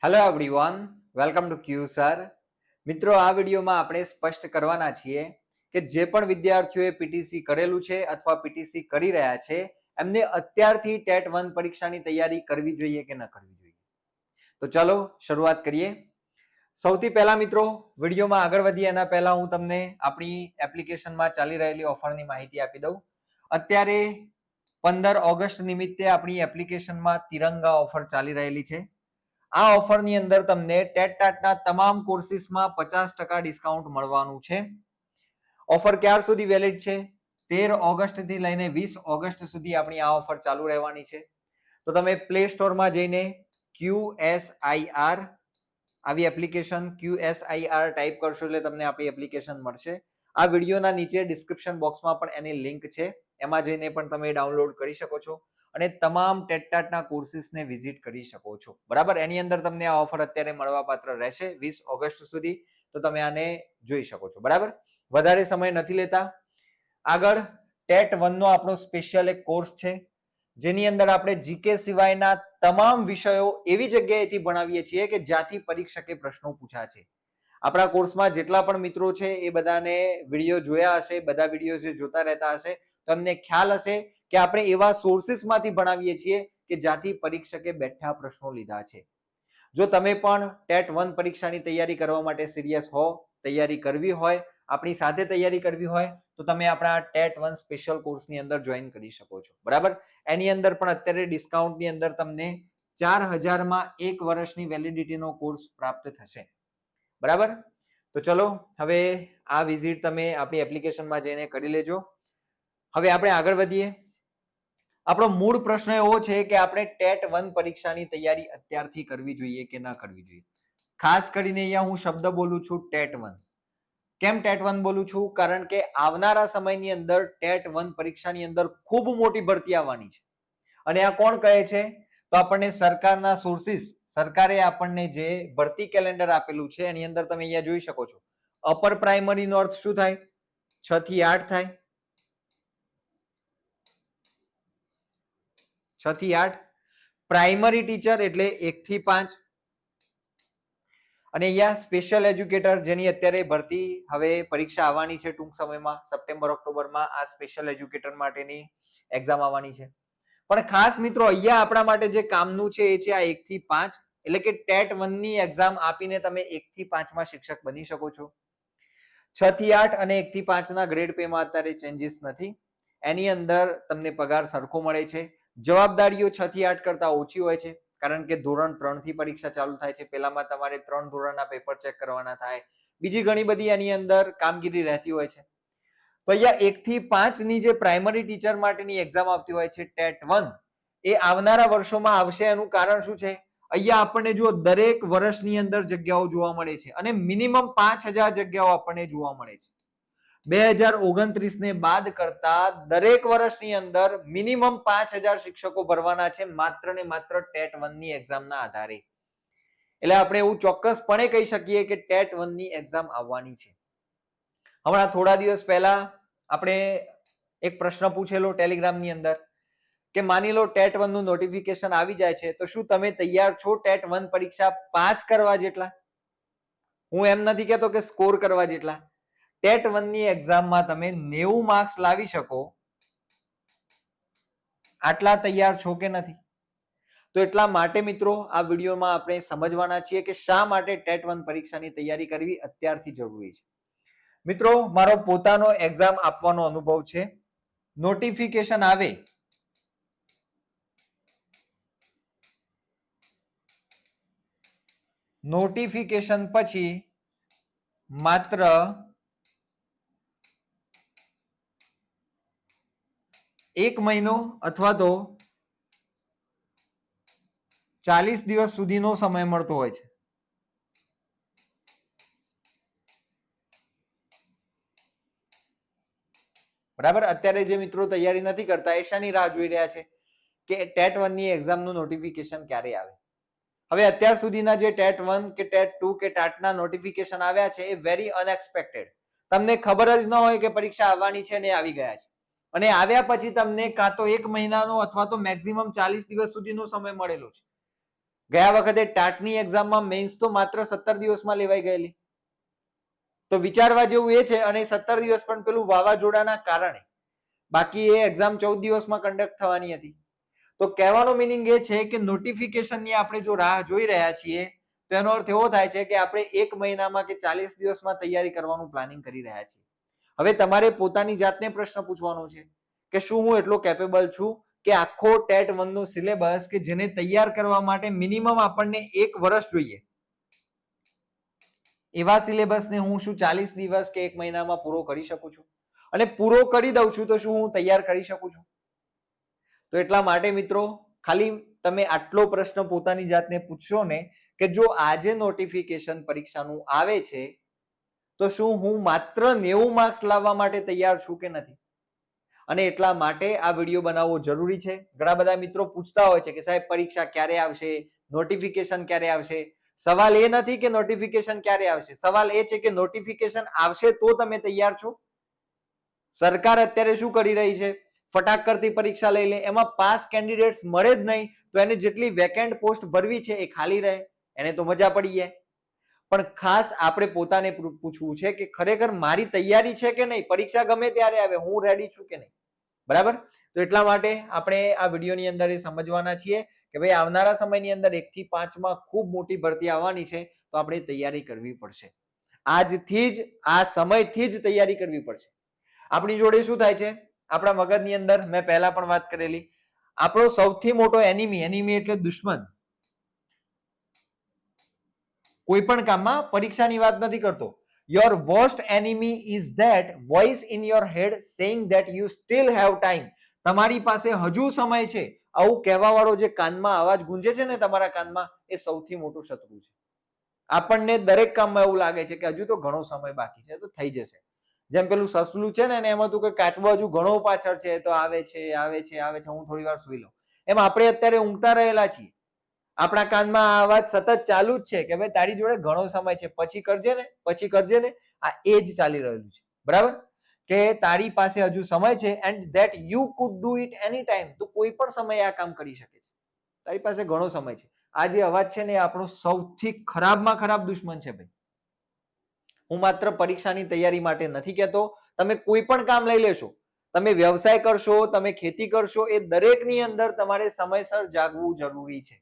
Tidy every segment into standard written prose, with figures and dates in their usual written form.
Hello everyone, welcome to Q sir. મિત્રો, આ વિડીયોમાં આપણે સ્પષ્ટ કરવાના છીએ કે જે પણ વિદ્યાર્થીઓએ પીટીસી કરેલું છે અથવા પીટીસી કરી રહ્યા છે એમને અત્યારથી ટેટ 1 પરીક્ષાની તૈયારી કરવી જોઈએ કે ન કરવી જોઈએ. તો ચાલો શરૂઆત કરીએ. સૌથી પહેલા મિત્રો, વિડીયોમાં આગળ વધીએ એના પહેલા હું તમને આપણી એપ્લિકેશનમાં ચાલી રહેલી ઓફરની માહિતી આપી દઉં. અત્યારે 15 ઓગસ્ટ નિમિત્તે આપણી એપ્લિકેશનમાં તિરંગા ઓફર ચાલી રહેલી છે. આ ઓફરની અંદર તમને ટેટ ટાટના તમામ કોર્સિસમાં 50% ડિસ્કાઉન્ટ મળવાનું છે. ઓફર ક્યાર સુધી વેલિડ છે? 13 ઓગસ્ટથી લઈને 20 ઓગસ્ટ સુધી આપણી આ ઓફર ચાલુ રહેવાની છે. તો તમે પ્લે સ્ટોરમાં જઈને QSIR આવી એપ્લિકેશન QSIR ટાઈપ કરશો એટલે તમને આપણી એપ્લિકેશન મળશે. આ વિડીયોના નીચે ડિસ્ક્રિપ્શન બોક્સમાં પણ એની લિંક છે, એમાં જઈને પણ તમે ડાઉનલોડ કરી શકો છો અને તમામ ટેટટાટના કોર્સિસને વિઝિટ કરી શકો છો. બરાબર, એની અંદર તમને આ ઓફર અત્યારે મળવાપાત્ર રહેશે 20 ઓગસ્ટ સુધી. તો તમે આને જોઈ શકો છો. બરાબર, વધારે સમય નથી લેતા. આગળ ટેટ 1 નો આપણો સ્પેશિયલ એક કોર્સ છે જેની અંદર આપણે જીકે સિવાયના તમામ વિષયો એવી જગ્યાએથી ભણાવીએ છીએ કે જ્યાંથી પરીક્ષકે પ્રશ્નો પૂછ્યા છે. આપણા કોર્સમાં જેટલા પણ મિત્રો છે એ બધાને વિડીયો જોયા હશે, બધા વિડીયો જે જોતા રહેતા હશે તો તમને ખ્યાલ હશે કે આપણે એવા સોર્સિસમાંથી ભણાવીએ છીએ કે જ્યાંથી પરીક્ષકે બેઠા પ્રશ્નો લીધા છે. જો તમે પણ ટેટ 1 પરીક્ષાની તૈયારી કરવા માટે સિરિયસ હો, તૈયારી કરવી હોય, આપણી સાથે તૈયારી કરવી હોય તો તમે આપણા ટેટ 1 સ્પેશિયલ કોર્સની અંદર જોઈન કરી શકો છો. બરાબર, એની અંદર પણ અત્યારે ડિસ્કાઉન્ટની અંદર તમને 4000 માં 1 વર્ષની વેલિડિટીનો કોર્સ પ્રાપ્ત થશે. બરાબર, તો ચલો હવે આ વિઝિટ તમે આપણી એપ્લિકેશનમાં જઈને કરી લેજો. હવે આપણે આગળ વધીએ. આપણો મૂળ પ્રશ્ન એવો છે કે આપણે ટેટ 1 પરીક્ષાની તૈયારી અત્યારથી કરવી જોઈએ કે ન કરવી જોઈએ. ખાસ કરીને અહીંયા હું શબ્દ બોલું છું ટેટ 1. કેમ ટેટ 1 બોલું છું? કારણ કે આવનારા સમયની અંદર ટેટ 1 પરીક્ષાની અંદર ખૂબ મોટી ભરતી આવવાની છે. અને આ કોણ કહે છે? તો આપણને સરકારના સોર્સિસ, સરકારે આપણને જે ભરતી કેલેન્ડર આપેલું છે એની અંદર તમે અહીંયા જોઈ શકો છો. અપર પ્રાઇમરીનો અર્થ શું થાય? 6 થી 8 થાય. 6 થી 8. પ્રાઇમરી ટીચર એટલે 1 થી 5. અને અહીંયા સ્પેશિયલ એજ્યુકેટર જેની અત્યારે ભરતી હવે પરીક્ષા આવવાની છે ટૂંક સમયમાં, સપ્ટેમ્બર ઓક્ટોબરમાં આ સ્પેશિયલ એજ્યુકેટર માટેની એક્ઝામ આવવાની છે. પણ ખાસ મિત્રો અહીંયા આપણા માટે જે કામનું છે એ છે આ 1 થી 5, એટલે કે ટેટ 1 ની એક્ઝામ આપીને તમે 1 થી 5 માં શિક્ષક બની શકો છો. 6 થી 8 અને 1 થી 5 ના ગ્રેડ પે માં અત્યારે ચેન્જીસ નથી. એની અંદર તમને પગાર સરખો મળે છે. જવાબદારીઓ 6 થી 8 કરતા ઓછી હોય છે કારણ કે ધોરણ 3 થી પરીક્ષા ચાલુ થાય છે. પહેલામાં તમારે 3 ધોરણના પેપર ચેક કરવાના થાય, બીજી ઘણી બધી એની અંદર કામગીરી રહેતી હોય છે. તો અહીંયા 1 થી 5 ની જે પ્રાઇમરી ટીચર માટેની એક્ઝામ આવતી હોય છે ટેટ 1, એ આવનારા વર્ષોમાં આવશે. એનું કારણ શું છે? અહીંયા આપણને જો દરેક વર્ષની અંદર જગ્યાઓ જોવા મળે છે અને મિનિમમ 5000 જગ્યાઓ આપણને જોવા મળે છે. 2029 ને બાદ કરતા દરેક વર્ષની અંદર મિનિમમ 5000 શિક્ષકો ભરવાના છે માત્ર ને માત્ર ટેટ 1 ની એક્ઝામના આધારે. એટલે આપણે એવું ચોક્કસપણે કહી શકીએ કે ટેટ 1 ની એક્ઝામ આવવાની છે. હમણાં થોડા દિવસ પહેલા આપણે એક પ્રશ્ન પૂછેલો ટેલિગ્રામની અંદર કે માની લો ટેટ 1 નું નોટિફિકેશન આવી જાય છે તો શું તમે તૈયાર છો ટેટ 1 પરીક્ષા પાસ કરવા જેટલા? હું એમ નથી કહેતો કે સ્કોર કરવા જેટલા. ટેટ 1 ની એક્ઝામમાં તમે 90 માર્ક્સ લાવી શકો આટલા તૈયાર છો કે નથી? તો એટલા માટે મિત્રો આ વિડીયોમાં આપણે સમજવાના છીએ કે શા માટે ટેટ 1 પરીક્ષાની તૈયારી કરવી અત્યારથી જરૂરી છે. મિત્રો, મારો પોતાનો એક્ઝામ આપવાનો અનુભવ છે. નોટિફિકેશન આવે નોટિફિકેશન પછી માત્ર 1 મહિનો અથવા તો 40 દિવસ સુધીનો સમય મળતો હોય છે. બરાબર, અત્યારે જે મિત્રો તૈયારી નથી કરતા એ શાની રાહ જોઈ રહ્યા છે કે ટેટ 1 ની એક્ઝામનું નોટિફિકેશન ક્યારે આવે. હવે અત્યાર સુધીના જે ટેટ 1 કે ટેટ 2 કે ટાટના નોટિફિકેશન આવ્યા છે એ વેરી અનએક્સપેક્ટેડ. તમને ખબર જ ન હોય કે પરીક્ષા આવવાની છે ને આવી ગયા છે. અને આવ્યા પછી તમને કાં તો 1 મહિનાનો અથવા તો મેક્સિમમ 40 દિવસ સુધીનો સમય મળેલો છે. ગયા વખતે ટાટની એક્ઝામમાં મેન્સ તો માત્ર 17 દિવસમાં લેવાઈ ગયેલી. તો વિચારવા જેવું એ છે, અને 17 દિવસ પણ પેલું વાવાઝોડાના કારણે, બાકી એ એક્ઝામ 14 દિવસમાં કન્ડક્ટ થવાની હતી. તો કહેવાનો મિનિંગ એ છે કે નોટિફિકેશનની આપણે જો રાહ જોઈ રહ્યા છીએ તો એનો અર્થ એવો થાય છે કે આપણે 1 મહિનામાં કે 40 દિવસમાં તૈયારી કરવાનું પ્લાનિંગ કરી રહ્યા છીએ. હવે તમારે પોતાની જાતને પ્રશ્ન પૂછવાનો છે કે શું હું એટલો કેપેબલ છું કે આખો ટેટ 1 નો સિલેબસ કે જેને તૈયાર કરવા માટે મિનિમમ આપણને 1 વર્ષ જોઈએ, એવા સિલેબસને હું શું 40 દિવસ કે 1 મહિનામાં પૂરો કરી શકું છું? અને પૂરો કરી દઉં છું તો શું હું તૈયાર કરી શકું છું? તો એટલા માટે મિત્રો ખાલી તમે આટલો પ્રશ્ન પોતાની જાતને પૂછશો ને કે જો આજે નોટિફિકેશન પરીક્ષાનું આવે છે તો શું હું માત્ર 90 માર્ક્સ લાવવા માટે તૈયાર છું કે નથી? અને એટલા માટે આ વિડીયો બનાવવો જરૂરી છે. ઘણા બધા મિત્રો પૂછતા હોય છે કે સાહેબ પરીક્ષા ક્યારે આવશે, નોટિફિકેશન ક્યારે આવશે. સવાલ એ નથી કે નોટિફિકેશન ક્યારે આવશે, સવાલ એ છે કે નોટિફિકેશન આવશે તો તમે તૈયાર છો? સરકાર અત્યારે શું કરી રહી છે? ફટાક કરતી પરીક્ષા લઈ લે, એમાં પાસ કેન્ડિડેટ્સ મળે જ નહીં તો એને જેટલી વેકેન્ટ પોસ્ટ ભરવી છે એ ખાલી રહે, એને તો મજા પડી જાય. પણ ખાસ આપણે પોતાને પૂછવું છે કે ખરેખર મારી તૈયારી છે કે નહીં, પરીક્ષા ગમે ત્યારે આવે હું રેડી છું કે નહીં. બરાબર? તો એટલા માટે આપણે આ વિડીયોની અંદર એ સમજવાના છીએ કે ભાઈ આવનારા સમયની અંદર 1 થી 5 માં ખૂબ મોટી ભરતી આવવાની છે, તો આપણે તૈયારી કરવી પડશે. આજથી જ, આ સમયથી જ તૈયારી કરવી પડશે. આપણી જોડે શું થાય છે, આપણા મગજની અંદર મેં પહેલા પણ વાત કરેલી, આપણો સૌથી મોટો એનિમી એટલે દુશ્મન, કોઈ પણ કામમાં પરીક્ષાની વાત નથી કરતો. Your worst enemy is that voice in your head saying that you still have time. તમારી પાસે હજુ સમય છે, આવું કહેવા વાળો જે કાનમાં અવાજ ગુંજે છે ને તમારા કાનમાં, એ સૌથી મોટું શત્રુ છે. આપણને દરેક કામમાં એવું લાગે છે કે હજુ તો ઘણો સમય બાકી છે, તો થઈ જશે. જેમ પેલું સસલું છે ને એમાં તું કે કાચબો હજુ ઘણો પાછળ છે, તો આવે છે, હું થોડી વાર સુઈ લઉં. એમ આપણે અત્યારે ઊંઘતા રહેલા છીએ, આપણા કાનમાં આ અવાજ સતત ચાલુ જ છે કે ભાઈ તારી જોડે ઘણો સમય છે, પછી કરજે ને. આ એ જ ચાલી રહ્યું છે. બરાબર? કે તારી પાસે હજુ સમય છે and that you could do it any time. તું કોઈ પણ સમયે આ કામ કરી શકે છે, તારી પાસે ઘણો સમય છે. આ જે અવાજ છે ને એ આપણો સૌથી ખરાબમાં ખરાબ દુશ્મન છે ભાઈ. હું માત્ર પરીક્ષાની તૈયારી માટે નથી કહેતો, તમે કોઈ પણ કામ લઈ લેશો, તમે વ્યવસાય કરશો, તમે ખેતી કરશો, એ દરેકની અંદર તમારે સમયસર જાગવું જરૂરી છે.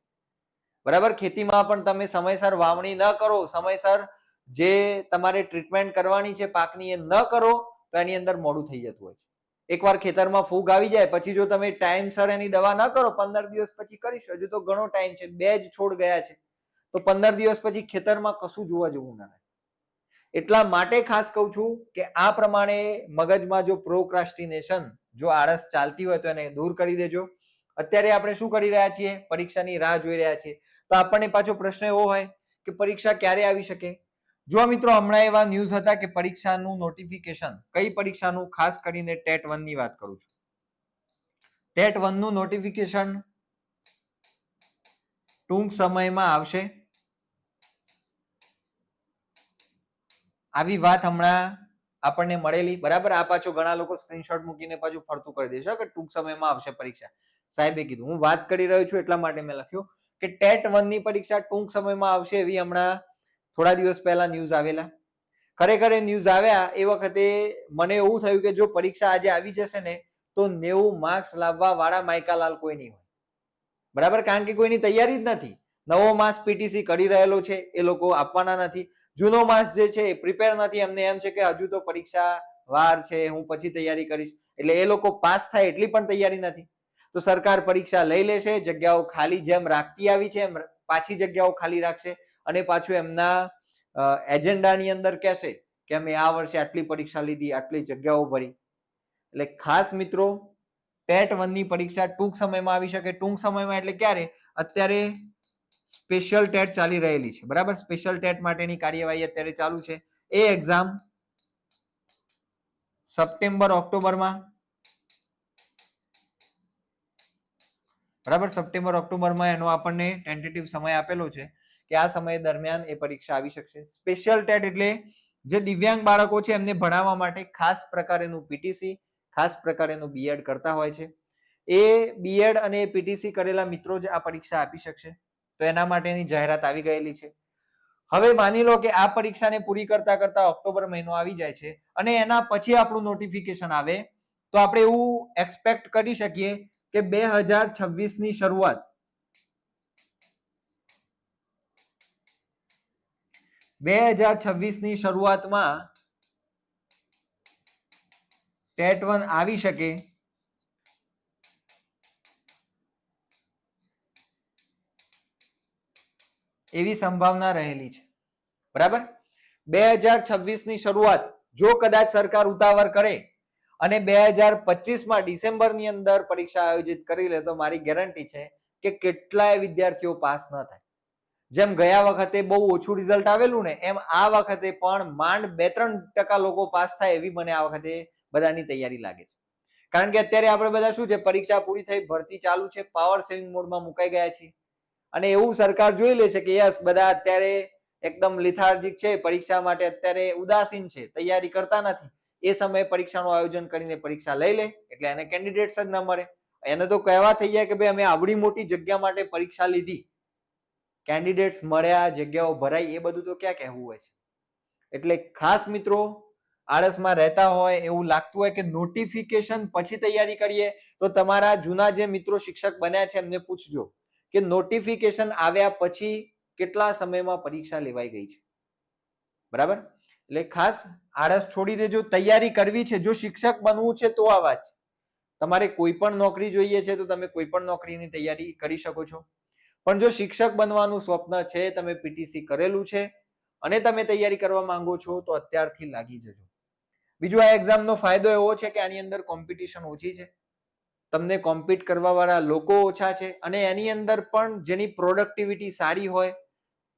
બરાબર? ખેતીમાં પણ તમે સમયસર વાવણી ન કરો, સમયસર જે તમારે ટ્રીટમેન્ટ કરવાની છે પાકની એ ન કરો તો એની અંદર મોડું થઈ જતું હોય છે. એકવાર ખેતરમાં ફૂગ આવી જાય પછી જો તમે ટાઈમસર એની દવા ન કરો, 15 દિવસ પછી કરીશું, હજુ તો ઘણો ટાઈમ છે, 2 જ છોડ ગયા છે, તો 15 દિવસ પછી ખેતરમાં કશું જોવા જેવું ના રહે. એટલા માટે ખાસ કહું છું કે આ પ્રમાણે મગજમાં જો પ્રોક્રાસ્ટિનેશન, જો આળસ ચાલતી હોય તો એને દૂર કરી દેજો. અત્યારે આપણે શું કરી રહ્યા છીએ? પરીક્ષાની રાહ જોઈ રહ્યા છીએ. તો આપણને પાછો પ્રશ્ન એવો હોય કે પરીક્ષા ક્યારે આવી શકે? જો મિત્રો હમણાં એવા ન્યૂઝ હતા કે પરીક્ષાનું નોટિફિકેશન, કઈ પરીક્ષાનું, ખાસ કરીને ટેટ 1 ની વાત કરું છું, ટેટ 1 નું નોટિફિકેશન ટૂંક સમયમાં આવશે, આવી વાત હમણાં આપણને મળેલી. બરાબર? આ પાછો ઘણા લોકો સ્ક્રીનશોટ મૂકીને પાછું ફરતું કરી દેશે કે ટૂંક સમયમાં આવશે પરીક્ષા. સાહેબે કીધું, હું વાત કરી રહ્યો છું એટલા માટે મેં લખ્યું કે ટેટ 1 ની પરીક્ષા ટૂંક સમયમાં આવશે, એવી હમણાં થોડા દિવસ પહેલા ન્યૂઝ આવેલા. ખરેખર એ ન્યૂઝ આવ્યા એ વખતે મને એવું થયું કે જો પરીક્ષા આજે આવી જશે ને તો 90 માર્ક્સ લાવવા વાળા માયકાલાલ કોઈ નહીં હોય. બરાબર? કારણ કે કોઈની તૈયારી જ નથી. નવો માસ પીટીસી કરી રહેલો છે, એ લોકો આપવાના નથી. જૂનો માસ જે છે એ પ્રિપેર નથી, એમને એમ છે કે હજુ તો પરીક્ષા વાર છે, હું પછી તૈયારી કરીશ. એટલે એ લોકો પાસ થાય એટલી પણ તૈયારી નથી. તો સરકાર પરીક્ષા લઈ લેશે, જગ્યાઓ ખાલી જેમ રાખતી આવી છે એમ પાછી જગ્યાઓ ખાલી રાખશે, અને પાછું એમના એજન્ડાની અંદર કહેશે કે અમે આ વર્ષે આટલી પરીક્ષા લીધી, આટલી જગ્યાઓ ભરી. એટલે ખાસ મિત્રો ટેટ 1 ની પરીક્ષા ટૂંક સમયમાં આવી શકે. ટૂંક સમયમાં એટલે ક્યારે? અત્યારે સ્પેશિયલ ટેટ ચાલી રહેલી છે. બરાબર? સ્પેશિયલ ટેટ માટેની કાર્યવાહી અત્યારે ચાલુ છે. એ એક્ઝામ સપ્ટેમ્બર ઓક્ટોબરમાં, બરાબર, સપ્ટેમ્બર ઓક્ટોબરમાં એનો આપણને ટેન્ટેટિવ સમય આપેલો છે કે આ સમય દરમિયાન એ પરીક્ષા આવી શકશે. સ્પેશિયલ ટેટ એટલે જે દિવ્યાંગ બાળકો છે એમને ભણાવવા માટે ખાસ પ્રકારેનું પીટીસી, ખાસ પ્રકારેનું બીએડ કરતા હોય છે. એ બીએડ અને પીટીસી કરેલા મિત્રો જ આ પરીક્ષા આપી શકશે. તો એના માટેની જાહેરાત આવી ગયેલી છે. હવે માની લો કે આ પરીક્ષાને પૂરી કરતા કરતા ઓક્ટોબર મહિનો આવી જાય છે અને એના પછી આપણું નોટિફિકેશન આવે, તો આપણે એવું એક્સપેક્ટ કરી શકીએ કે 2026 ની શરૂઆત 2026 ની શરૂઆતમાં ટેટ 1 આવી શકે એવી સંભાવના રહેલી છે. બરાબર, 2026 ની શરૂઆત જો કદાચ સરકાર ઉતાવળ કરે અને 2025 ડિસેમ્બરની અંદર પરીક્ષા આયોજિત કરી લે તો મારી ગેરંટી છે કે કેટલાય વિદ્યાર્થીઓ પાસ ન થાય. જેમ ગયા વખતે બહુ ઓછું રિઝલ્ટ આવેલું ને, એમ આ વખતે પણ માંડ 2-3% લોકો પાસ થાય એવી મને આ વખતે બધાની તૈયારી લાગે છે. કારણ કે અત્યારે આપણે બધા શું છે, પરીક્ષા પૂરી થઈ, ભરતી ચાલુ છે, પાવર સેવિંગ મોડમાં મુકાઈ ગયા છીએ અને એવું સરકાર જોઈ લે છે કે યસ બધા અત્યારે એકદમ લિથાર્જિક છે, પરીક્ષા માટે અત્યારે ઉદાસીન છે, તૈયારી કરતા નથી. એ સમયે પરીક્ષાનું આયોજન કરીને પરીક્ષા લઈ લે એટલે એને કેન્ડિડેટ્સ જ ન મળે. એને તો કહેવા થઈ જાય કે ભાઈ અમે આવડી મોટી જગ્યા માટે પરીક્ષા લીધી, કેન્ડિડેટ્સ મળ્યા, જગ્યાઓ ભરાઈ, એ બધું તો ક્યાં કહેવું હોય છે. એટલે ખાસ મિત્રો, આળસમાં રહેતા હોય, એવું લાગતું હોય કે નોટિફિકેશન પછી તૈયારી કરીએ, તો તમારા જૂના જે મિત્રો શિક્ષક બન્યા છે એમને પૂછજો કે નોટિફિકેશન આવ્યા પછી કેટલા સમયમાં પરીક્ષા લેવાઈ ગઈ છે. બરાબર, એટલે ખાસ આળસ છોડી દેજો, તૈયારી કરવી છે. જો શિક્ષક બનવું છે તો આ વાત છે. તમારે કોઈ પણ નોકરી જોઈએ છે તો તમે કોઈ પણ નોકરીની તૈયારી કરી શકો છો. પણ જો શિક્ષક બનવાનું સ્વપ્ન છે, તમે પીટીસી કરેલું છે અને તમે તૈયારી કરવા માંગો છો તો અત્યારથી લાગી જજો. બીજું, આ એક્ઝામનો ફાયદો એવો છે કે આની અંદર કોમ્પિટિશન ઓછી છે, તમને કોમ્પિટ કરવા વાળા લોકો ઓછા છે અને એની અંદર પણ જેની પ્રોડક્ટિવિટી સારી હોય,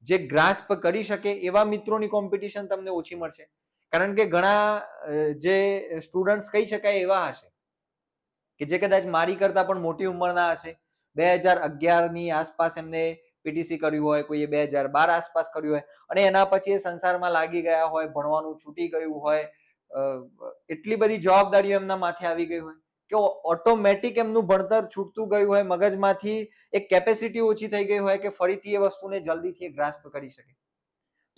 જે ગ્રાસ્પ કરી શકે એવા મિત્રોની કોમ્પિટિશન તમને ઓછી મળશે. કારણ કે ઘણા જે સ્ટુડન્ટ્સ કહી શકાય એવા હશે કે જે કદાચ મારી કરતા પણ મોટી ઉંમરના હશે, 2011 ની આસપાસ એમને પીટીસી કર્યું હોય, કોઈએ 2012 આસપાસ કર્યું હોય અને એના પછી એ સંસારમાં લાગી ગયા હોય, ભણવાનું છૂટી ગયું હોય, એટલી બધી જવાબદારીઓ એમના માથે આવી ગઈ હોય કે ઓટોમેટિક એમનું ભણતર છૂટતું ગયું હોય, મગજમાંથી એક કેપેસિટી ઓછી થઈ ગઈ હોય કે ફરીથી એ વસ્તુને જલ્દીથી ગ્રાસ્પ કરી શકે.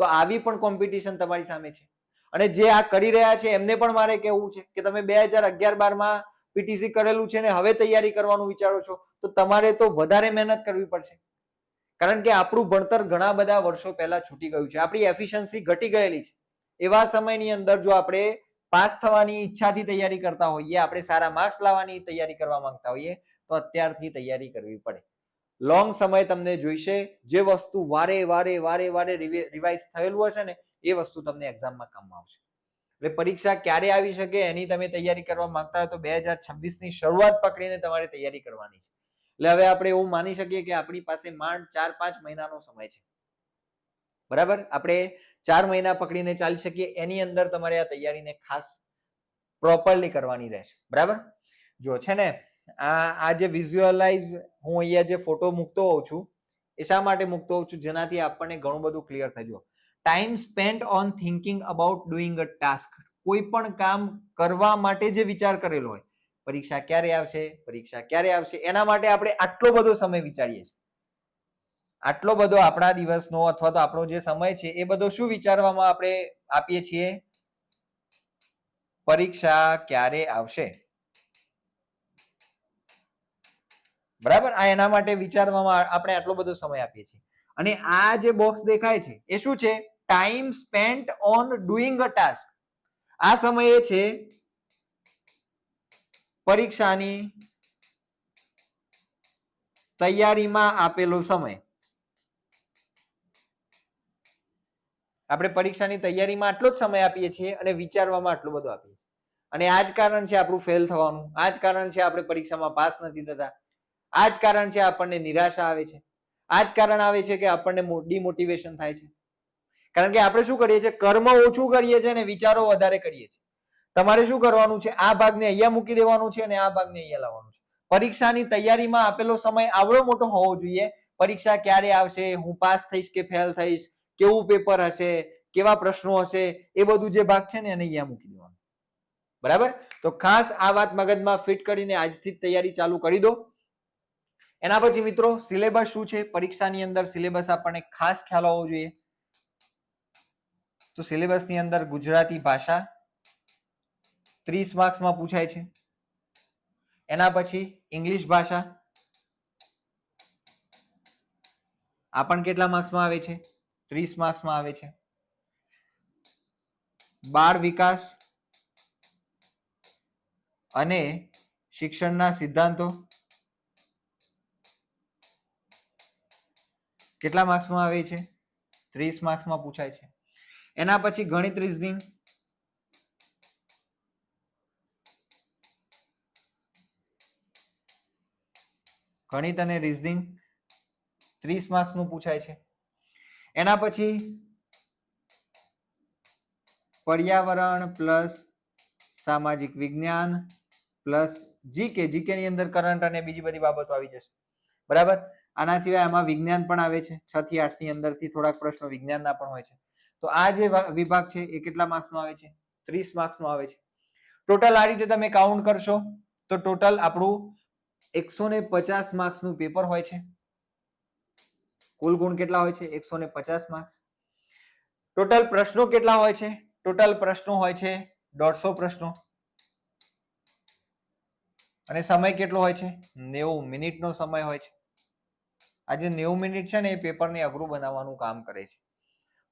તો આવી પણ કોમ્પિટિશન તમારી સામે છે. અને જે આ કરી રહ્યા છે એમને પણ મારે કહેવું છે કે તમે 2011-12 પીટીસી કરેલું છે ને હવે તૈયારી કરવાનું વિચારો છો તો તમારે તો વધારે મહેનત કરવી પડશે. કારણ કે આપણું ભણતર ઘણા બધા વર્ષો પહેલા છૂટી ગયું છે, આપણી એફિશિયન્સી ઘટી ગયેલી છે. એવા સમયની અંદર જો આપણે પાસ થવાની ઈચ્છાથી તૈયારી કરતા હોઈએ, આપણે સારા માર્ક્સ લાવવાની તૈયારી કરવા માંગતા હોઈએ તો અત્યારથી તૈયારી કરવી પડે. લોંગ સમય તમને જોઈશે. જે વસ્તુ વારે વારે રિવાઇઝ થયેલું હશે ને એ વસ્તુ તમને એક્ઝામમાં કામમાં આવશે. એટલે પરીક્ષા ક્યારે આવી શકે એની તમે તૈયારી કરવા માંગતા હોય તો 2026 ની શરૂઆત પકડીને તમારે તૈયારી કરવાની છે. એટલે હવે આપણે એવું માની શકીએ કે આપણી પાસે માંડ 4-5 મહિનાનો સમય છે. બરાબર, આપણે 4 મહિના પકડીને ચાલી શકીએ. એની અંદર તમારે આ તૈયારીને ખાસ પ્રોપરલી કરવાની રહેશે. બરાબર, જો છે ને આ જે વિઝ્યુઅલાઇઝ હું અહીંયા જે ફોટો મૂકતો હોઉં છું એ શા માટે મૂકતો હોઉં છું, જેનાથી આપણને ઘણું બધું ક્લિયર થઈ જાય. Time spent on thinking about doing a task. કોઈ પણ કામ કરવા માટે જે વિચાર કરેલો હોય, પરીક્ષા ક્યારે આવશે, પરીક્ષા ક્યારે આવશે, એના માટે આપણે આટલો બધો સમય વિચારીએ છીએ. આટલો બધો આપણા દિવસનો અથવા તો આપણો જે સમય છે એ બધો શું વિચારવામાં આપણે આપીએ છીએ? પરીક્ષા ક્યારે આવશે. બરાબર, આ એના માટે વિચારવામાં આપણે આટલો બધો સમય આપીએ છીએ. અને આ જે બોક્સ દેખાય છે એ શું છે? Time spent on doing a task. આ સમયે છે પરીક્ષાની તૈયારીમાં આપેલો સમય. આપણે પરીક્ષાની તૈયારીમાં આટલો જ સમય આપીએ છીએ અને વિચારવામાં આટલો બધો આપીએ છીએ. અને આ જ કારણ છે આપણું ફેલ થવાનું, આ જ કારણ છે આપણે પરીક્ષામાં પાસ નથી થતા, આ જ કારણ છે આપણને નિરાશા આવે છે, આ જ કારણ આવે છે કે આપણને ડિમોટિવેશન થાય છે. કારણ કે આપણે શું કરીએ છીએ? કર્મ ઓછું કરીએ છીએ અને વિચારો વધારે કરીએ છીએ. તમારે શું કરવાનું છે? આ ભાગને અહીંયા મૂકી દેવાનું છે અને આ ભાગને અહીંયા લાવવાનું છે. પરીક્ષાની તૈયારીમાં આપેલો સમય આવડો મોટો હોવો જોઈએ. પરીક્ષા ક્યારે આવશે, હું પાસ થઈશ કે ફેલ થઈશ, કેવું પેપર હશે, કેવા પ્રશ્નો હશે, એ બધું જે ભાગ છે ને એને અહીંયા મૂકી દેવાનું. બરાબર, તો ખાસ આ વાત મગજમાં ફિટ કરીને આજથી તૈયારી ચાલુ કરી દો. એના પછી મિત્રો સિલેબસ શું છે, પરીક્ષાની અંદર સિલેબસ આપણને ખાસ ખ્યાલ હોવો જોઈએ. તો સિલેબસની અંદર ગુજરાતી ભાષા 30 માર્ક્સમાં પૂછાય છે. એના પછી ઇંગ્લિશ ભાષા આ પણ કેટલા માર્ક્સમાં આવે છે, 30 માર્ક્સમાં આવે છે. બાળ વિકાસ અને શિક્ષણના સિદ્ધાંતો કેટલા માર્ક્સમાં આવે છે, 30 માર્ક્સમાં પૂછાય છે. એના પછી ગણિત રીઝનિંગ ગણિત અને રીઝનિંગ 30 માર્ક્સનું પૂછાય છે. એના પછી પર્યાવરણ પ્લસ સામાજિક વિજ્ઞાન પ્લસ જીકે. જીકે ની અંદર કરંટ અને બીજી બધી બાબતો આવી જશે. બરાબર. આના સિવાય આમાં વિજ્ઞાન પણ આવે છે. 6 થી 8 ની અંદરથી થોડાક પ્રશ્નો વિજ્ઞાનના પણ હોય છે. તો આ જે વિભાગ છે એ કેટલા માર્ક્સનો આવે છે, 30 માર્ક્સનો આવે છે. ટોટલ આ રીતે તમે કાઉન્ટ કરશો તો ટોટલ આપણું 150 માર્ક્સનું પેપર હોય છે. કુલ ગુણ કેટલા હોય છે, 150 માર્ક્સ. ટોટલ પ્રશ્નો કેટલા હોય છે, ટોટલ પ્રશ્નો હોય છે 150 પ્રશ્નો. અને સમય કેટલો હોય છે, 90 મિનિટનો સમય હોય છે. આ જે 90 મિનિટ છે ને એ પેપરને અઘરું બનાવવાનું કામ કરે છે.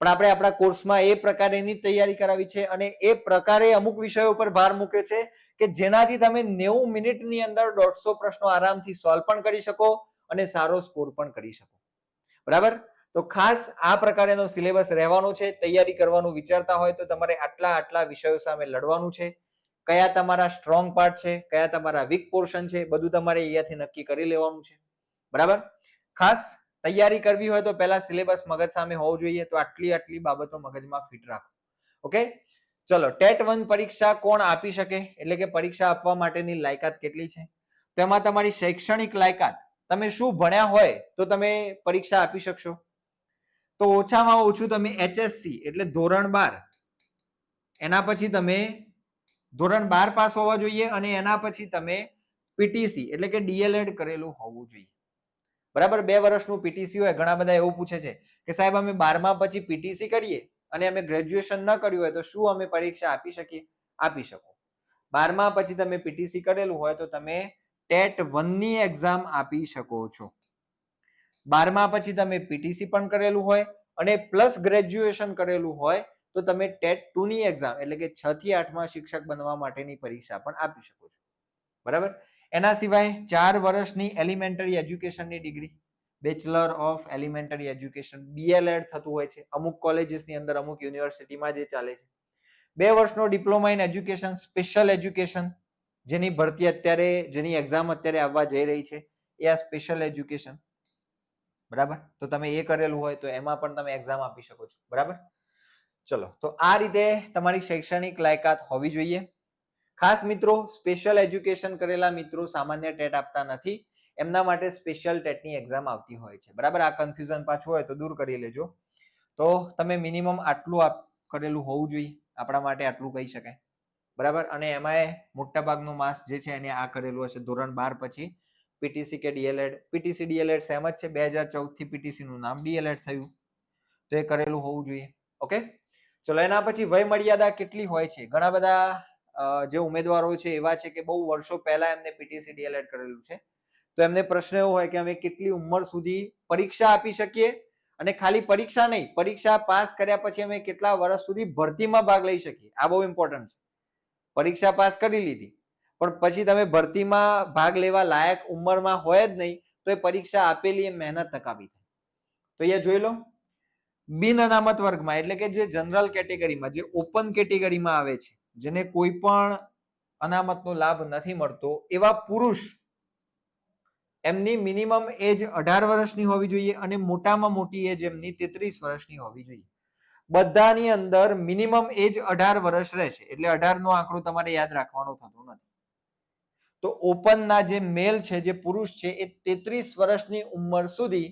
પણ આપણે આપણા કોર્સમાં એ પ્રકારેની તૈયારી કરાવી છે અને એ પ્રકારે અમુક વિષયો પર ભાર મૂક્યો છે કે જેનાથી તમે 90 મિનિટની અંદર 150 પ્રશ્નો આરામથી સોલ્વ પણ કરી શકો અને સારો સ્કોર પણ કરી શકો. બરાબર. તો ખાસ આ પ્રકારેનો સિલેબસ રહેવાનો છે. તૈયારી કરવાનું વિચારતા હોય તો તમારે આટલા વિષયો સામે લડવાનું છે. કયા તમારા સ્ટ્રોંગ પાર્ટ છે, કયા તમારા વીક પોર્શન છે, બધું તમારે અહીંયાથી નક્કી કરી લેવાનું છે. બરાબર. ખાસ તૈયારી કરવી હોય તો પહેલા સિલેબસ મગજ સામે હોવો જોઈએ. તો આટલી બાબતો મગજમાં ફિટ રાખો. ઓકે. ચલો, ટેટ 1 પરીક્ષા કોણ આપી શકે, એટલે કે પરીક્ષા આપવા માટેની લાયકાત કેટલી છે? તેમાં તમારી શૈક્ષણિક લાયકાત, તમે શું ભણ્યા હોય તો તમે પરીક્ષા આપી શકશો. તો ઓછામાં ઓછું તમે HSC એટલે ધોરણ 12, એના પછી તમે ધોરણ 12 પાસ હોવા જોઈએ અને એના પછી તમે PTC એટલે કે DLED કરેલું હોવું જોઈએ. બરાબર. 2 વર્ષનું PTC હોય. ઘણા બધા એવું પૂછે છે કે સાહેબ અમે 12મા પછી PTC કરીએ અને અમે ગ્રેજ્યુએશન ન કર્યું હોય તો શું અમે પરીક્ષા આપી શકીએ? આપી શકો. 12મા પછી તમે PTC કરેલું હોય તો તમે ટેટ 1 ની એક્ઝામ આપી શકો છો. 12મા પછી તમે PTC પણ કરેલું હોય અને પ્લસ ગ્રેજ્યુએશન કરેલું હોય તો તમે ટેટ 2 ની એક્ઝામ એટલે કે 6 થી 8માં શિક્ષક બનવા માટેની પરીક્ષા પણ આપી શકો છો. બરાબર. એના સિવાય 4 વર્ષની એલિમેન્ટરી એજ્યુકેશનની degree, bachelor of elementary education, DLED થતું હોય છે અમુક કોલેજીસની અંદર, અમુક યુનિવર્સિટીમાં જે ચાલે છે. 2 વર્ષનો diploma in education, special education, જેની ભરતી અત્યારે, જેની એક્ઝામ અત્યારે આવવા જઈ રહી છે એ આ સ્પેશિયલ એજ્યુકેશન. બરાબર. તો તમે એ કરેલું હોય તો એમાં પણ તમે એક્ઝામ આપી શકો છો. બરાબર. ચલો, તો આ રીતે તમારી શૈક્ષણિક લાયકાત હોવી જોઈએ. ખાસ મિત્રો, સ્પેશિયલ એજ્યુકેશન કરેલા મિત્રો સામાન્ય ટેટ આપતા નથી. એમના માટે સ્પેશિયલ ટેટની એક્ઝામ આવતી હોય છે. બરાબર. આ કન્ફ્યુઝન પાછું હોય તો દૂર કરી લેજો. તો તમે મિનિમમ આટલું કરેલું હોવું જોઈએ. આપણા માટે આટલું કહી શકાય. બરાબર. અને એમાંય મોટા ભાગનું માર્ક્સ જે છે એને આ કરેલું હશે ધોરણ 12 પછી PTC કે DLED. PTC DLED સેમ જ છે. 2014 થી PTC નું નામ DLED થયું. તો એ કરેલું હોવું જોઈએ. ઓકે. ચલો, એના પછી વય મર્યાદા કેટલી હોય છે? ઘણા બધા જે ઉમેદવારો છે એવા છે કે બહુ વર્ષો પહેલા એમને PTC DLED કરેલું છે. તો એમને પ્રશ્ન એવો હોય કે અમે કેટલી ઉંમર સુધી પરીક્ષા આપી શકીએ, અને ખાલી પરીક્ષા નહીં, પરીક્ષા પાસ કર્યા પછી અમે કેટલા વર્ષ સુધી ભરતીમાં ભાગ લઈ શકીએ. આ બહુ ઇમ્પોર્ટન્ટ છે. પરીક્ષા પાસ કરી લીધી પણ પછી તમે ભરતીમાં ભાગ લેવા લાયક ઉંમરમાં હોય જ નહીં તો એ પરીક્ષા આપેલી એ મહેનત નકામી થાય. તો અહીંયા જોઈ લો, બિન અનામત વર્ગમાં એટલે કે જે જનરલ કેટેગરીમાં, જે ઓપન કેટેગરીમાં આવે છે, જેને કોઈ પણ અનામતનો લાભ નથી મળતો, એવા પુરુષ, એમની મિનિમમ એજ 18 વર્ષની હોવી જોઈએ અને મોટામાં મોટી એજ એમની 33 વર્ષની હોવી જોઈએ. બધાની અંદર મિનિમમ એજ 18 વર્ષ રહેશે. એટલે 18 નો આંકડો તમારે યાદ રાખવાનો થતો નથી. તો ઓપનના જે મેલ છે, જે પુરુષ છે, એ 33 વર્ષની ઉંમર સુધી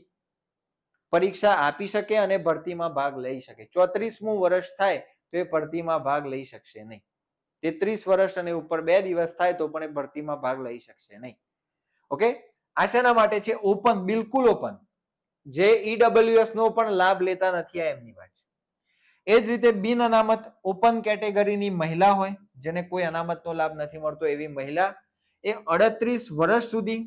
પરીક્ષા આપી શકે અને ભરતીમાં ભાગ લઈ શકે. 34મું વર્ષ થાય તો એ ભરતીમાં ભાગ લઈ શકશે નહીં. 33 વર્ષ અને ઉપર 2 દિવસ થાય તો પણ એ ભરતીમાં ભાગ લઈ શકશે નહીં. ઓકે. આ શેના માટે છે? ઓપન, બિલકુલ ઓપન, જે ઈડબ્લ્યુએસ નો પણ લાભ લેતા નથી આ એમની વાત. એ જ રીતે બિન અનામત ઓપન કેટેગરીની મહિલા હોય જેને કોઈ અનામતનો લાભ નથી મળતો, એવી મહિલા એ 38 વર્ષ સુધી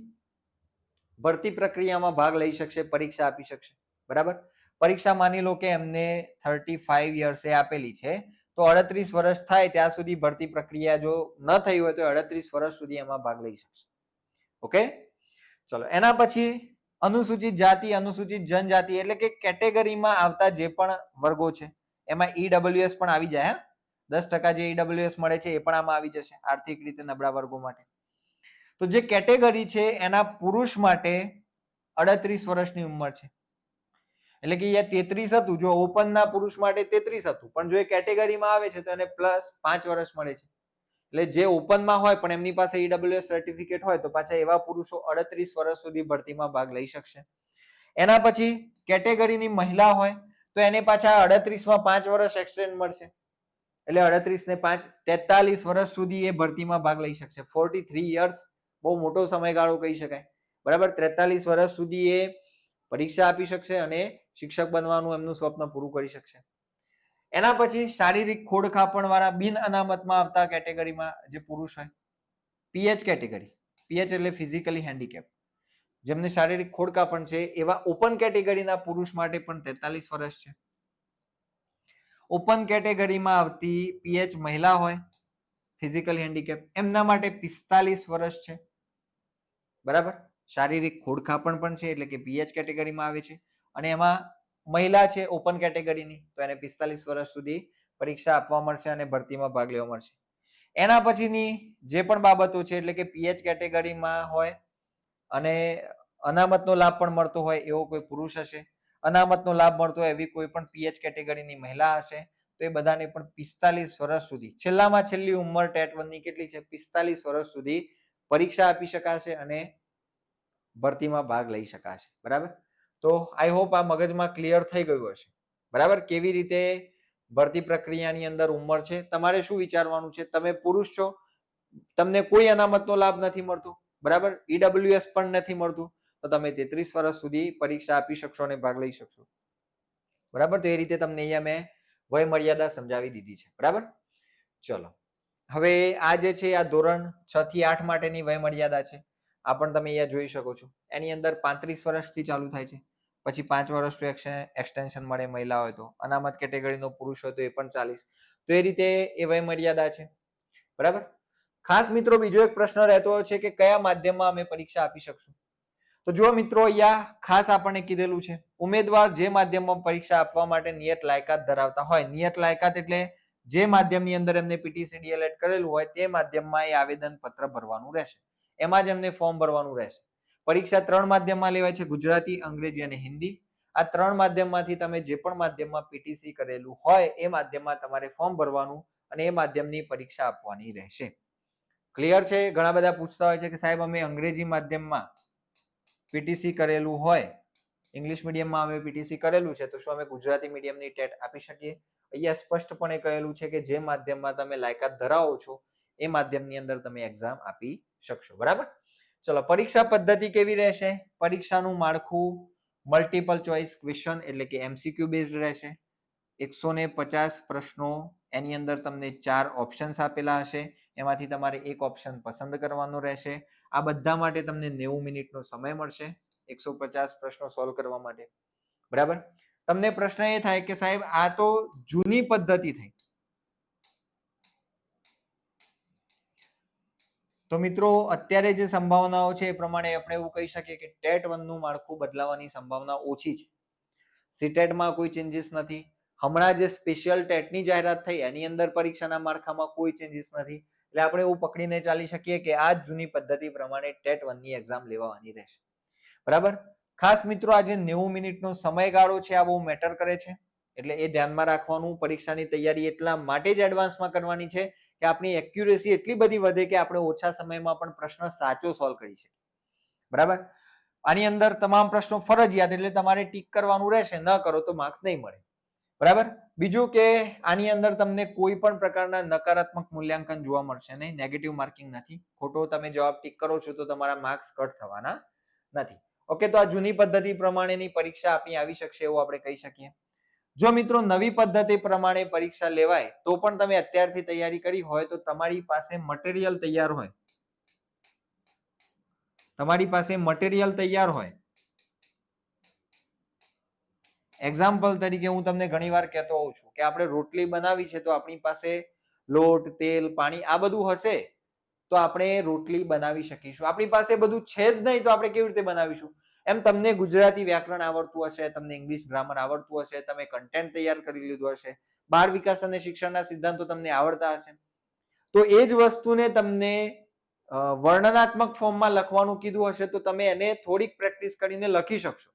ભરતી પ્રક્રિયામાં ભાગ લઈ શકશે, પરીક્ષા આપી શકશે. બરાબર? પરીક્ષા માની લો કે એમને 35 યર્સે આપેલી છે, તો 38 વર્ષ થાય ત્યાં સુધી ભરતી પ્રક્રિયા જો ન થઈ હોય તો 38 વર્ષ સુધી એમાં ભાગ લઈ શકશે. ઓકે, ચલો એના પછી અનુસૂચિત જાતિ, અનુસૂચિત જનજાતિ એટલે કે કેટેગરીમાં આવતા જે પણ વર્ગો છે એમાં ઈડબ્લ્યુએસ પણ આવી જાય. 10% જે ઈડબ્લ્યુએસ મળે છે એ પણ આમાં આવી જશે, આર્થિક રીતે નબળા વર્ગો માટે. તો જે કેટેગરી છે એના પુરુષ માટે 38 વર્ષની ઉંમર છે, એટલે કે અહીંયા 33 હતું, જો ઓપનના પુરુષ માટે 33 હતું, પણ જો એ કેટેગરીમાં આવે છે તો એને +5 વર્ષ મળે છે. એટલે જે ઓપનમાં હોય પણ એમની પાસે ઈડબ્લ્યુએસ સર્ટિફિકેટ હોય તો પાછા એવા પુરુષો 38 વર્ષ સુધી ભરતીમાં ભાગ લઈ શકશે. એના પછી કેટેગરીની મહિલા હોય તો એને પાછા 38માં 5 વર્ષ એક્સટેન્ડ મળશે, એટલે 38 ને 5 43 વર્ષ સુધી એ ભરતીમાં ભાગ લઈ શકશે. 43 યર્સ બહુ મોટો સમયગાળો કહી શકાય. બરાબર? 43 વર્ષ સુધી એ પરીક્ષા આપી શકશે અને શિક્ષક બનવાનું એમનું સ્વપ્ન પૂરું કરી શકશે. એના પછી શારીરિક ખોડખાપણ વાળા બિન અનામતમાં આવતા કેટેગરીમાં જે પુરુષ હોય, પીએચ કેટેગરી, પીએચ એટલે ફિઝિકલી હેન્ડીકેપ, જેમને શારીરિક ખોડખાપણ છે એવા ઓપન કેટેગરીના પુરુષ માટે પણ 43 વર્ષ છે. ઓપન કેટેગરીમાં આવતી પીએચ મહિલા હોય ફિઝિકલી હેન્ડીકેપ, એમના માટે 45 વર્ષ છે. બરાબર? શારીરિક ખોડખાપણ પણ છે એટલે કે પીએચ કેટેગરીમાં આવે છે, અને એમાં મહિલા છે ઓપન કેટેગરીની તો એને 45 વર્ષ સુધી પરીક્ષા આપવા મળશે અને ભરતીમાં ભાગ લેવા મળશે. એના પછીની જે પણ બાબતો છે એટલે કે પીએચ કેટેગરીમાં હોય અને અનામતનો લાભ પણ મળતો હોય એવો કોઈ પુરુષ હશે, અનામતનો લાભ મળતો હોય એવી કોઈ પણ પીએચ કેટેગરીની મહિલા હશે, તો એ બધાને પણ 45 વર્ષ સુધી, છેલ્લામાં છેલ્લી ઉંમર ટેટ 1 ની કેટલી છે? 45 વર્ષ સુધી પરીક્ષા આપી શકાશે અને ભરતીમાં ભાગ લઈ શકાશે. બરાબર? તો આઈ હોપ આ મગજમાં ક્લિયર થઈ ગયું હશે. બરાબર? કેવી રીતે ભરતી પ્રક્રિયાની અંદર ઉંમર છે, તમારે શું વિચારવાનું છે? તમે પુરુષ છો, તમને કોઈ અનામતનો લાભ નથી મળતો, બરાબર, ઈડબ્લ્યુએસ પણ નથી મળતું, તો તમે 33 વર્ષ સુધી પરીક્ષા આપી શકશો અને ભાગ લઈ શકશો. બરાબર? તો એ રીતે તમને અહીંયા મેં વય મર્યાદા સમજાવી દીધી છે. બરાબર? ચલો હવે આ જે છે આ ધોરણ 6 થી 8 માટેની વય મર્યાદા છે, આ પણ તમે અહીંયા જોઈ શકો છો. એની અંદર 35 વર્ષથી ચાલુ થાય છે, પછી 5 વર્ષનું એક્સટેન્શન મળે મહિલા હોય તો, અનામત કેટેગરીનો પુરુષ હોય તો એ પણ 40. તો એ રીતે એ વય મર્યાદા છે. બરાબર? ખાસ મિત્રો બીજો એક પ્રશ્ન રહેતો છે કે કયા માધ્યમમાં અમે પરીક્ષા આપી શકશું? તો જો મિત્રો અહીંયા ખાસ આપણને કીધેલું છે, ઉમેદવાર જે માધ્યમમાં પરીક્ષા આપવા માટે નિયત લાયકાત ધરાવતા હોય, નિયત લાયકાત એટલે જે માધ્યમની અંદર એમને પીટીસી ડીએલએડ કરેલું હોય તે માધ્યમમાં એ આવેદન પત્ર ભરવાનું રહેશે, એમાં જ એમને ફોર્મ ભરવાનું રહેશે. પરીક્ષા 3 માધ્યમમાં લેવાય છે, ગુજરાતી, અંગ્રેજી અને હિન્દી. આ 3 માધ્યમમાંથી તમે જે પણ માધ્યમમાં પીટીસી કરેલું હોય એ માધ્યમમાં તમારે ફોર્મ ભરવાનું અને એ માધ્યમની પરીક્ષા આપવાની રહેશે. ક્લિયર છે? ઘણા બધા પૂછતા હોય છે કે સાહેબ અમે અંગ્રેજી માધ્યમમાં પીટીસી કરેલું હોય, ઇંગ્લિશ મીડિયમમાં અમે પીટીસી કરેલું છે, તો શું અમે ગુજરાતી મીડિયમની ટેટ આપી શકીએ? અહીંયા સ્પષ્ટપણે કહેલું છે કે જે માધ્યમમાં તમે લાયકાત ધરાવો છો એ માધ્યમની અંદર તમે એક્ઝામ આપી શકશો. બરાબર? ચલો પરીક્ષા પદ્ધતિ કેવી રહેશે? પરીક્ષાનું માળખું મલ્ટિપલ ચોઇસ ક્વેશ્ચન એટલે કે એમસીક્યુ બેઝડ રહેશે. 150 પ્રશ્નો, એની અંદર તમને 4 ઓપ્શન્સ આપેલા હશે, એમાંથી તમારે એક ઓપ્શન પસંદ કરવાનો રહેશે. આ બધા માટે તમને 90 મિનિટનો સમય મળશે 150 પ્રશ્નો સોલ્વ કરવા માટે. બરાબર? તમને પ્રશ્ન એ થાય કે સાહેબ આ તો જૂની પદ્ધતિ થઈ, તો મિત્રો અત્યારે જે સંભાવનાઓ છે એ પ્રમાણે આપણે એવું કહી શકીએ કે ટેટ 1 નું માળખું બદલાવાની સંભાવના ઓછી છે. સીટેટમાં કોઈ ચેન્જીસ નથી. હમણાં જે સ્પેશિયલ ટેટની જાહેરાત થઈ એની અંદર પરીક્ષાના માળખામાં કોઈ ચેન્જીસ નથી. એટલે આપણે એવું પકડીને ચાલી શકીએ કે આ જૂની પદ્ધતિ પ્રમાણે ટેટ 1 ની એક્ઝામ લેવાની રહેશે. બરાબર? ખાસ મિત્રો આ જે 90 મિનિટનો સમયગાળો છે આ બહુ મેટર કરે છે, એટલે એ ધ્યાનમાં રાખવાનું. પરીક્ષાની તૈયારી એટલા માટે જ એડવાન્સમાં કરવાની છે કે આપણી એક્યુરેસી એટલી બધી વધે કે આપણે ઓછા સમયમાં પણ પ્રશ્ન સાચો સોલ્વ કરી શકીએ. બરાબર? આની અંદર તમામ પ્રશ્નો ફરજિયાત, એટલે તમારે ટીક કરવાનું રહેશે, ન કરો તો માર્ક્સ નહીં મળે. બરાબર? બીજું કે આની અંદર તમને કોઈ પણ પ્રકારના નકારાત્મક મૂલ્યાંકન જોવા મળશે નહીં, નેગેટિવ માર્કિંગ નથી. ખોટો તમે જવાબ ટીક કરો છો તો તમારા માર્ક્સ કટ થવાના નથી. ઓકે, તો આ જૂની પદ્ધતિ પ્રમાણેની પરીક્ષા આપણી આવી શકશે એવું આપણે કહી શકીએ. જો મિત્રો નવી પદ્ધતિ પ્રમાણે પરીક્ષા લેવાય તો પણ તમે અત્યારથી તૈયારી કરી હોય તો તમારી પાસે મટીરિયલ તૈયાર હોય, એક્ઝામ્પલ તરીકે હું તમને ઘણીવાર કહેતો હોઉં છું કે આપણે રોટલી બનાવી છે તો આપણી પાસે લોટ, તેલ, પાણી આ બધું હશે તો આપણે રોટલી બનાવી શકીશું. આપણી પાસે બધું છે જ નહીં તો આપણે કેવી રીતે બનાવીશું? એમ તમને ગુજરાતી વ્યાકરણ આવડતું હશે, તમને ઇંગ્લિશ ગ્રામર આવડતું હશે, તમે કન્ટેન્ટ તૈયાર કરી લીધું હશે, બાળ વિકાસ અને શિક્ષણના સિદ્ધાંતો તમને આવડતા હશે, તો એ જ વસ્તુને તમને વર્ણનાત્મક ફોર્મમાં લખવાનું કીધું હશે તો તમે એને થોડીક પ્રેક્ટિસ કરીને લખી શકશો.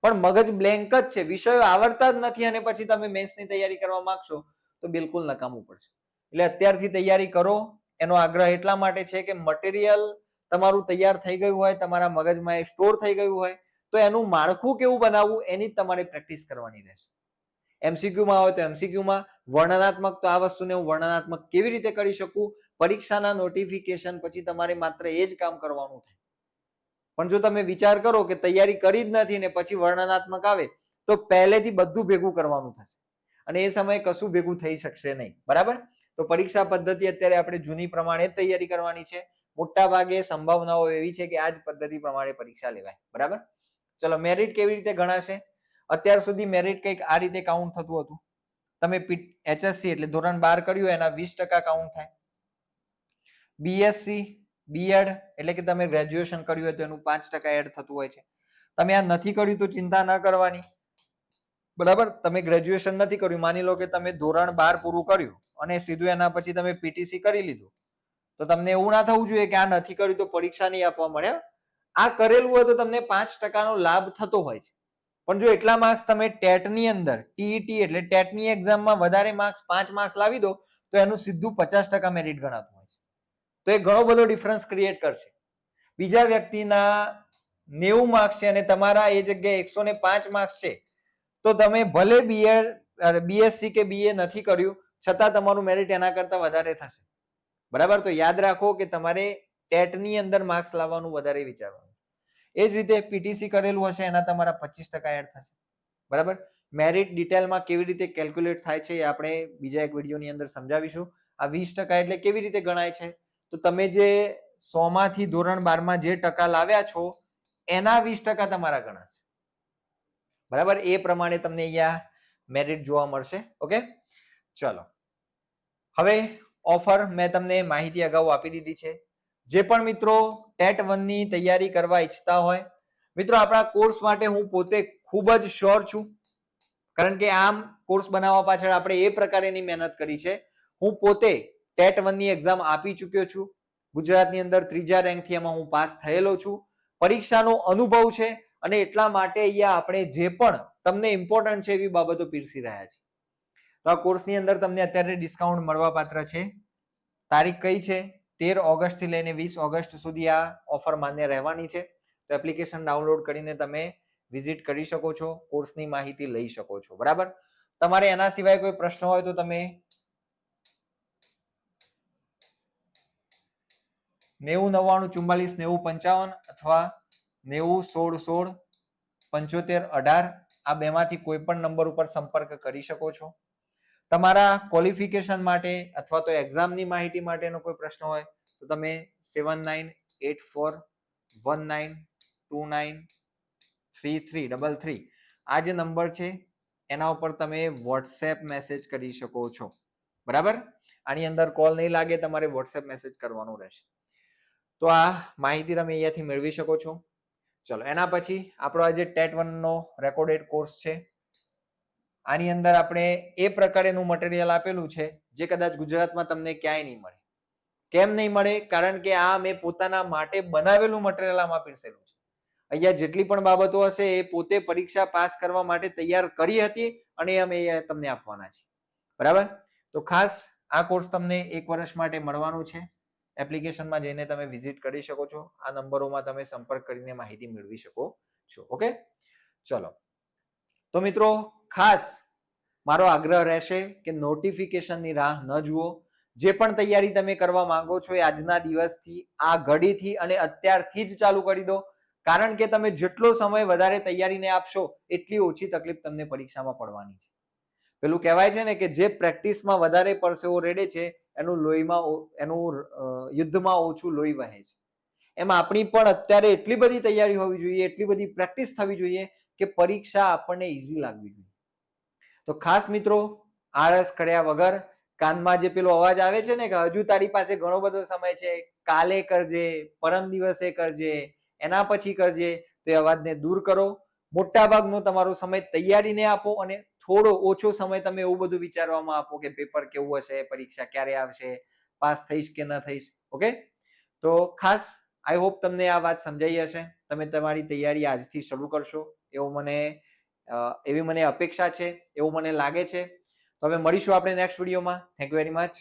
પણ મગજ બ્લેન્ક જ છે, વિષયો આવડતા જ નથી અને પછી તમે મેથ્સની તૈયારી કરવા માંગશો તો બિલકુલ નકામું પડશે. એટલે અત્યારથી તૈયારી કરો. એનો આગ્રહ એટલા માટે છે કે મટીરિયલ તમારું તૈયાર થઈ ગયું હોય, તમારા મગજમાં એ સ્ટોર થઈ ગયું હોય તો એનું માળખું કેવું બનાવવું એની જ તમારે પ્રેક્ટિસ કરવાની રહેશે. એમસીક્યુમાં હોય તો એમસીક્યુમાં, વર્ણનાત્મક તો આ વસ્તુને હું વર્ણનાત્મક કેવી રીતે કરી શકું, પરીક્ષાના નોટિફિકેશન પછી તમારે માત્ર એ જ કામ કરવાનું થાય. પણ જો તમે વિચાર કરો કે તૈયારી કરી જ નથી ને પછી વર્ણનાત્મક આવે તો પહેલેથી બધું ભેગું કરવાનું થશે અને એ સમયે કશું ભેગું થઈ શકશે નહીં. બરાબર? તો પરીક્ષા પદ્ધતિ અત્યારે આપણે જૂની પ્રમાણે જ તૈયારી કરવાની છે. મોટા ભાગે સંભાવનાઓ એવી છે કે આ જ પદ્ધતિ પ્રમાણે પરીક્ષા લેવાય. બરાબર? ચલો, મેરિટ કેવી રીતે ગણાશે? અત્યાર સુધી મેરિટ કંઈક આ રીતે કાઉન્ટ થતું હતું. તમે HSC એટલે ધોરણ 12 કર્યું એના 20% કાઉન્ટ થાય. BSc બીએડ એટલે કે તમે ગ્રેજ્યુએશન કર્યું હોય તો એનું 5% એડ થતું હોય છે. તમે આ નથી કર્યું તો ચિંતા ન કરવાની. બરાબર? તમે ગ્રેજ્યુએશન નથી કર્યું, માની લો કે તમે ધોરણ 12 પૂરું કર્યું અને સીધું એના પછી તમે પીટીસી કરી લીધું તો તમને એવું ના થવું જોઈએ કે આ નથી કર્યું તો પરીક્ષા નહીં આપવા મળે. આ કરેલું હોય તો તમને 5% નો લાભ થતો હોય છે. પણ જો એટલા માર્ક્સ તમે ટેટની અંદર, ટીઈટી એટલે ટેટની એક્ઝામમાં વધારે માર્ક્સ 5 માર્ક્સ લાવી દો તો એનું સીધું 50% મેરિટ ગણાતું હોય છે. તો એ ઘણો બધો ડિફરન્સ ક્રિએટ કરશે. બીજા વ્યક્તિના 90 માર્ક્સ છે અને તમારા એ જગ્યાએ 105 માર્ક્સ છે તો તમે ભલે બીએસસી કે બીએ નથી કર્યું છતાં તમારું મેરિટ એના કરતા વધારે થશે. બરાબર? તો યાદ રાખો કે તમારે ટેટની અંદર માર્ક્સ લાવવાનું વધારે વિચારવાનું. એ જ રીતે પીટીસી કરેલું હશે એના તમારા 25% એડ થશે. બરાબર? મેરિટ ડિટેલમાં કેવી રીતે કેલ્ક્યુલેટ થાય છે એ આપણે બીજા એક વિડીયોની અંદર સમજાવીશું. આ 20% એટલે કેવી રીતે ગણાય છે? તો તમે જે 100 માંથી ધોરણ 12 માં જે ટકા લાવ્યા છો એના 20% તમારા ગણાશે. બરાબર? એ પ્રમાણે તમને અહીંયા મેરિટ જોવા મળશે. ઓકે, ચલો. હવે ઓફર મેં તમને માહિતી અગાઉ આપી દીધી છે. જે પણ મિત્રો ટેટ 1 ની તૈયારી કરવા ઈચ્છતા હોય, મિત્રો આપણા કોર્સ માટે હું પોતે ખૂબ જ શ્યોર છું, કારણ કે આમ કોર્સ બનાવવા પાછળ આપણે એ પ્રકારેની મહેનત કરી છે. હું પોતે ટેટ 1 ની એક્ઝામ આપી ચૂક્યો છું. ગુજરાતની અંદર 3જા રેન્કથી એમાં હું પાસ થયેલો છું. પરીક્ષાનો અનુભવ છે અને એટલા માટે અહીંયા આપણે જે પણ તમને ઇમ્પોર્ટન્ટ છે એવી બાબતો પીરસી રહ્યા છે. તો આ કોર્સની અંદર તમને અત્યારે ડિસ્કાઉન્ટ મળવા પાત્ર છે. તારીખ કઈ છે? 13 ઓગસ્ટ થી લઈને 20 ઓગસ્ટ સુધી આ ઓફર માન્ય રહેવાની છે. તો એપ્લિકેશન ડાઉનલોડ કરીને તમે વિઝિટ કરી શકો છો, કોર્સની માહિતી લઈ શકો છો. બરાબર? તમારે એના સિવાય કોઈ પ્રશ્ન હોય તો તમે 9099449055 અથવા 9016167518 આ બેમાંથી કોઈ પણ નંબર ઉપર સંપર્ક કરી શકો છો. તમારા ક્વોલિફિકેશન માટે અથવા તો એક્ઝામની માહિતી માટેનો કોઈ પ્રશ્ન હોય તો તમે 798419293333 આ જે નંબર છે એના ઉપર તમે વોટ્સએપ મેસેજ કરી શકો છો. બરાબર? આની અંદર કોલ નહીં લાગે, તમારે વોટ્સએપ મેસેજ કરવાનું રહેશે. તો આ માહિતી તમે અહીંયાથી મેળવી શકો છો. ચલો, એના પછી આપણો આજે ટેટ 1 નો રેકોર્ડેડ કોર્સ છે. આની અંદર આપણે એ પ્રકારેનું મટીરિયલ આપેલું છે જે કદાચ ગુજરાતમાં તમને ક્યાંય નહીં મળે. કેમ નહીં મળે? કારણ કે આ મેં પોતાના માટે બનાવેલું મટીરિયલ આમાં પીરસેલું છે. અહીંયા જેટલી પણ બાબતો હશે એ પોતે પરીક્ષા પાસ કરવા માટે તૈયાર કરી હતી અને અમે તમને આપવાના છે. બરાબર? તો ખાસ આ કોર્સ તમને 1 વર્ષ માટે મળવાનું છે. એપ્લિકેશનમાં જઈને તમે વિઝિટ કરી શકો છો. આ નંબરોમાં તમે સંપર્ક કરીને માહિતી મેળવી શકો છો. ઓકે, ચલો. તો મિત્રો ખાસ મારો આગ્રહ રહેશે કે નોટિફિકેશનની રાહ ન જુઓ. જે પણ તૈયારી તમે કરવા માંગો છો એ આજના દિવસથી, આ ઘડીથી અને અત્યારથી જ ચાલુ કરી દો. કારણ કે તમે જેટલો સમય વધારે તૈયારીને આપશો એટલી ઓછી તકલીફ તમને પરીક્ષામાં પડવાની છે. પેલું કહેવાય છે ને કે જે પ્રેક્ટિસમાં વધારે પરસેવો રેડે છે એનું યુદ્ધમાં ઓછું લોહી વહે છે. એમાં આપણી પણ અત્યારે એટલી બધી તૈયારી હોવી જોઈએ, એટલી બધી પ્રેક્ટિસ થવી જોઈએ કે પરીક્ષા આપણને ઈઝી લાગવી જોઈએ. તો ખાસ મિત્રો, આળસ કર્યા વગર, કાનમાં જે પેલો અવાજ આવે છે ને કે હજુ તારી પાસે ઘણો બધો સમય છે, કાલે કરજે, પરમ દિવસે કરજે, એના પછી કરજે, તો એ અવાજને દૂર કરો. મોટા ભાગનો તમારો સમય તૈયારીને આપો અને થોડો ઓછો સમય તમે એવું બધું વિચારવામાં આપો કે પેપર કેવું હશે, પરીક્ષા ક્યારે આવશે, પાસ થઈશ કે ન થઈશ. ઓકે, તો ખાસ આઈ હોપ તમને આ વાત સમજાઈ હશે. તમે તમારી તૈયારી આજથી શરૂ કરશો એવી મને અપેક્ષા છે, એવું મને લાગે છે. તો હવે મળીશું આપણે નેક્સ્ટ વિડીયોમાં. Thank you very much.